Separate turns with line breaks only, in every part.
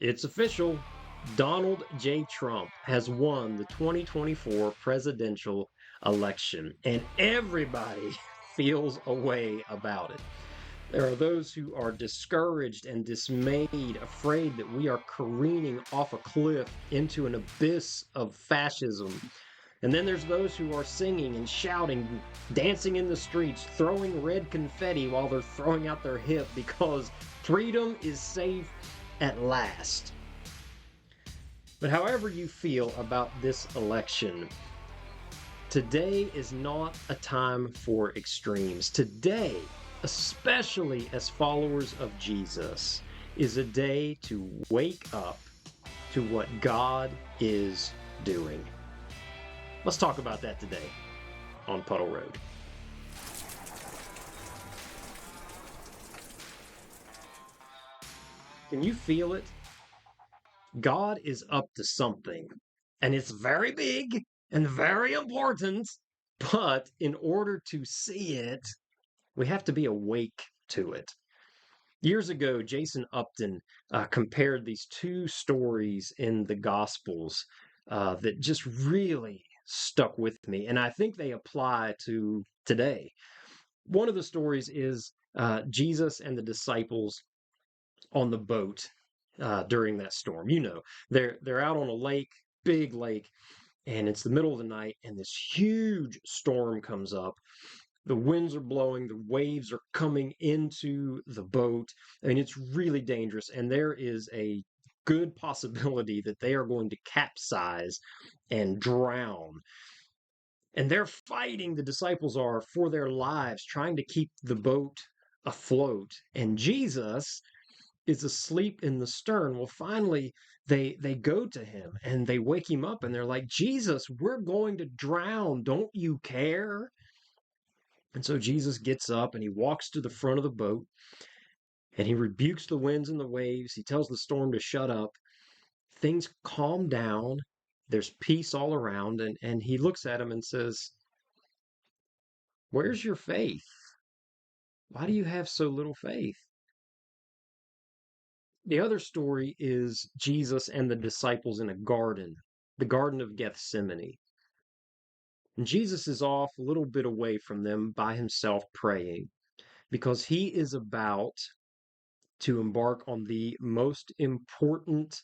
It's official. Donald J. Trump has won the 2024 presidential election, and everybody feels a way about it. There are those who are discouraged and dismayed, afraid that we are careening off a cliff into an abyss of fascism. And then there's those who are singing and shouting, dancing in the streets, throwing red confetti while they're throwing out their hip because freedom is safe at last. But however you feel about this election, today is not a time for extremes. Today, especially as followers of Jesus, is a day to wake up to what God is doing. Let's talk about that today on Puddle Road. Can you feel it? God is up to something, and it's very big and very important. But in order to see it, we have to be awake to it. Years ago, Jason Upton compared these two stories in the Gospels that just really stuck with me, and I think they apply to today. One of the stories is Jesus and the disciples on the boat during that storm. You know, they're out on a lake, big lake, and it's the middle of the night, and this huge storm comes up. The winds are blowing, the waves are coming into the boat. I mean, it's really dangerous, and there is a good possibility that they are going to capsize and drown. And they're fighting, the disciples are, for their lives, trying to keep the boat afloat. And Jesus is asleep in the stern. Well, finally, they go to him and they wake him up and they're like, Jesus, we're going to drown. Don't you care? And so Jesus gets up and he walks to the front of the boat and he rebukes the winds and the waves. He tells the storm to shut up. Things calm down. There's peace all around. And he looks at him and says, where's your faith? Why do you have so little faith? The other story is Jesus and the disciples in a garden, the Garden of Gethsemane. And Jesus is off a little bit away from them by himself praying because he is about to embark on the most important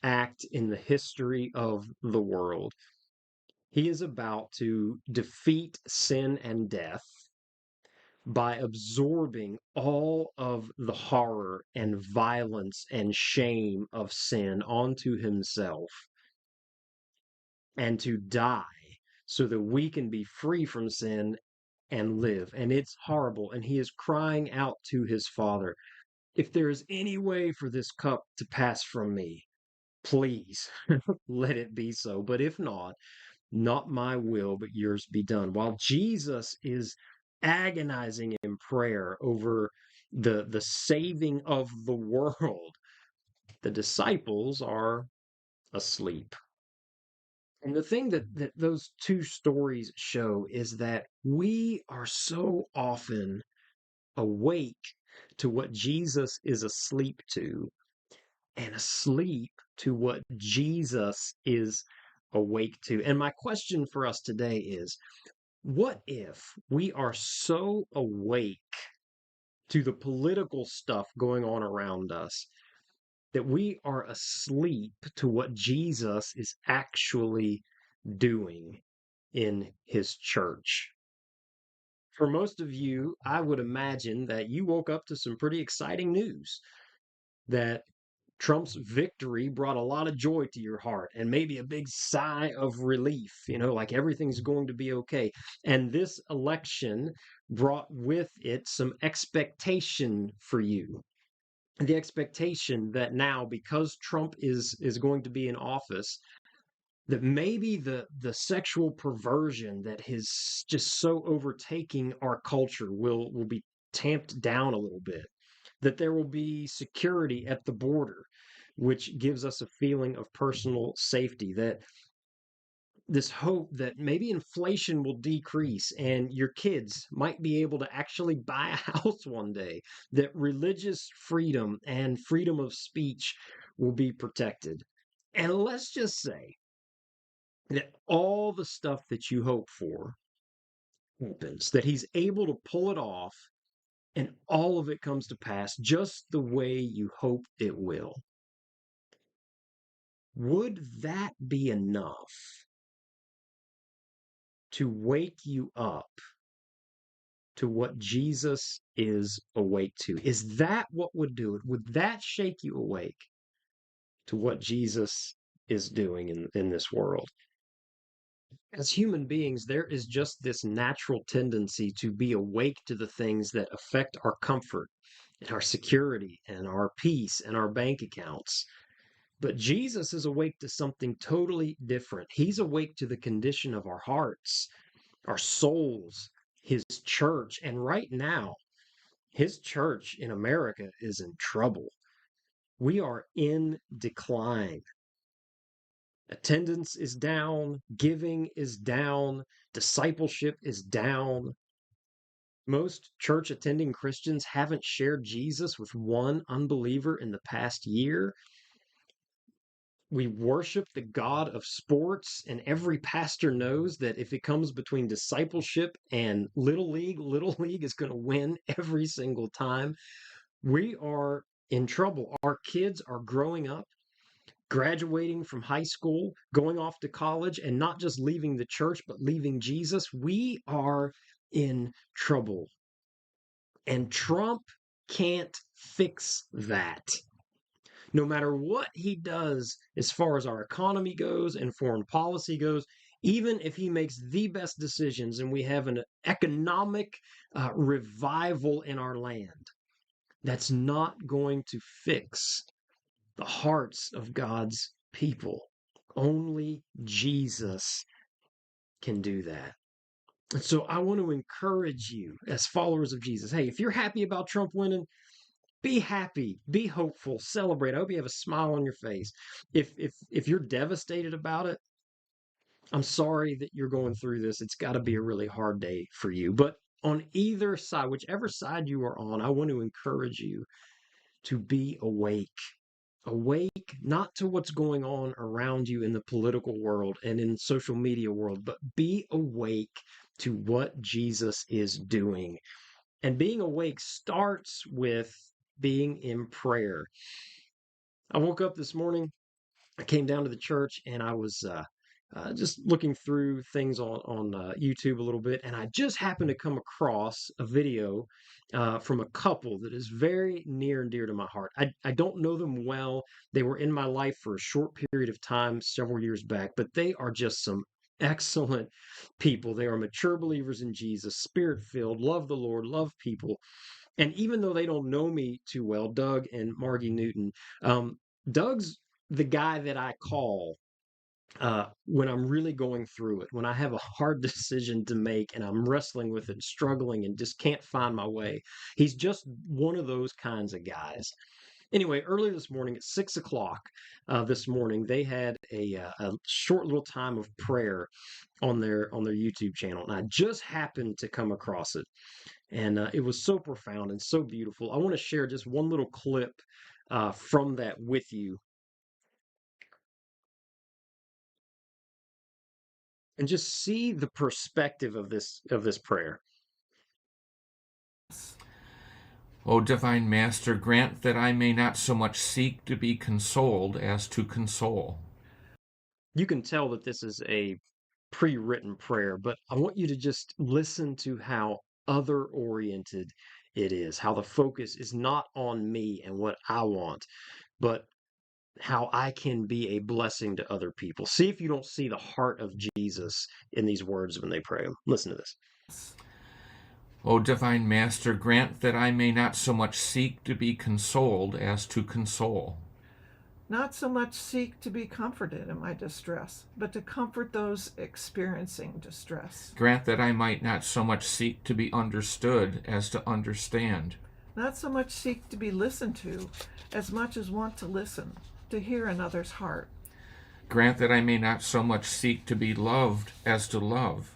act in the history of the world. He is about to defeat sin and death by absorbing all of the horror and violence and shame of sin onto himself and to die so that we can be free from sin and live. And it's horrible. And he is crying out to his Father, if there is any way for this cup to pass from me, please let it be so. But if not, not my will, but yours be done. While Jesus is agonizing in prayer over the saving of the world, the disciples are asleep. And the thing that those two stories show is that we are so often awake to what Jesus is asleep to and asleep to what Jesus is awake to. And my question for us today is, what if we are so awake to the political stuff going on around us that we are asleep to what Jesus is actually doing in his church? For most of you, I would imagine that you woke up to some pretty exciting news that Trump's victory brought a lot of joy to your heart and maybe a big sigh of relief, like everything's going to be okay. And this election brought with it some expectation for you. The expectation that now, because Trump is going to be in office, that maybe the sexual perversion that is just so overtaking our culture will be tamped down a little bit, that there will be security at the border, which gives us a feeling of personal safety, that this hope that maybe inflation will decrease and your kids might be able to actually buy a house one day, that religious freedom and freedom of speech will be protected. And let's just say that all the stuff that you hope for happens, that he's able to pull it off, and all of it comes to pass just the way you hope it will. Would that be enough to wake you up to what Jesus is awake to? Is that what would do it? Would that shake you awake to what Jesus is doing in this world? As human beings, there is just this natural tendency to be awake to the things that affect our comfort and our security and our peace and our bank accounts. But Jesus is awake to something totally different. He's awake to the condition of our hearts, our souls, his church. And right now, his church in America is in trouble. We are in decline. Attendance is down, giving is down, discipleship is down. Most church attending Christians haven't shared Jesus with one unbeliever in the past year. We worship the God of sports, and every pastor knows that if it comes between discipleship and Little League is going to win every single time. We are in trouble. Our kids are growing up, graduating from high school, going off to college, and not just leaving the church, but leaving Jesus. We are in trouble. And Trump can't fix that. No matter what he does as far as our economy goes and foreign policy goes, even if he makes the best decisions and we have an economic revival in our land, that's not going to fix the hearts of God's people. Only Jesus can do that. And so I want to encourage you as followers of Jesus. Hey, if you're happy about Trump winning, be happy, be hopeful, celebrate. I hope you have a smile on your face. If you're devastated about it, I'm sorry that you're going through this. It's got to be a really hard day for you. But on either side, whichever side you are on, I want to encourage you to be awake. Awake not to what's going on around you in the political world and in social media world, but be awake to what Jesus is doing. And being awake starts with being in prayer. I woke up this morning, I came down to the church, and I was just looking through things on YouTube a little bit, and I just happened to come across a video from a couple that is very near and dear to my heart. I don't know them well. They were in my life for a short period of time several years back, but they are just some excellent people. They are mature believers in Jesus, spirit filled, love the Lord, love people. And even though they don't know me too well, Doug and Margie Newton, Doug's the guy that I call when I'm really going through it, when I have a hard decision to make and I'm wrestling with it, struggling, and just can't find my way. He's just one of those kinds of guys. Anyway, early this morning at 6 o'clock this morning, they had a short little time of prayer on their YouTube channel, and I just happened to come across it, and it was so profound and so beautiful. I want to share just one little clip from that with you, and just see the perspective of this prayer.
O divine Master, grant that I may not so much seek to be consoled as to console.
You can tell that this is a pre-written prayer, but I want you to just listen to how other oriented it is, how the focus is not on me and what I want, but how I can be a blessing to other people. See if you don't see the heart of Jesus in these words when they pray them. Listen to this.
O divine Master, grant that I may not so much seek to be consoled as to console.
Not so much seek to be comforted in my distress, but to comfort those experiencing distress.
Grant that I might not so much seek to be understood as to understand.
Not so much seek to be listened to, as much as want to listen, to hear another's heart.
Grant that I may not so much seek to be loved as to love,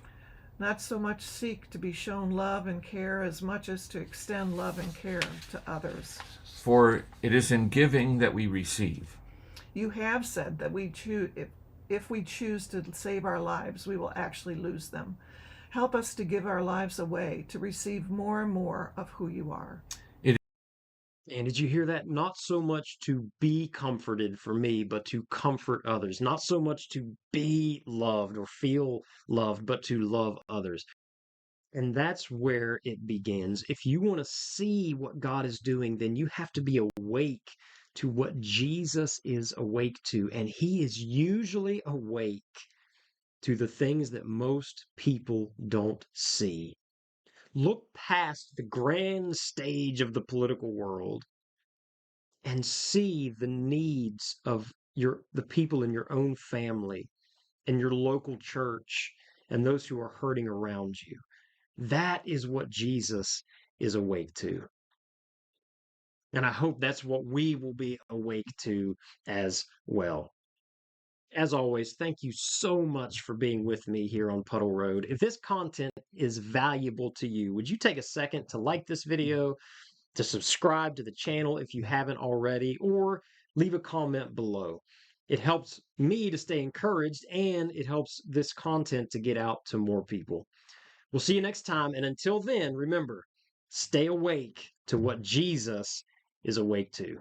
not so much seek to be shown love and care as much as to extend love and care to others.
for it is in giving that we receive.
You have said that if we choose to save our lives, we will actually lose them. Help us to give our lives away to receive more and more of who you are.
And did you hear that? Not so much to be comforted for me, but to comfort others. Not so much to be loved or feel loved, but to love others. And that's where it begins. If you want to see what God is doing, then you have to be awake to what Jesus is awake to. And he is usually awake to the things that most people don't see. Look past the grand stage of the political world and see the needs of the people in your own family and your local church and those who are hurting around you. That is what Jesus is awake to. And I hope that's what we will be awake to as well. As always, thank you so much for being with me here on Puddle Road. If this content is valuable to you, would you take a second to like this video, to subscribe to the channel if you haven't already, or leave a comment below? It helps me to stay encouraged and it helps this content to get out to more people. We'll see you next time. And until then, remember, stay awake to what Jesus is awake to.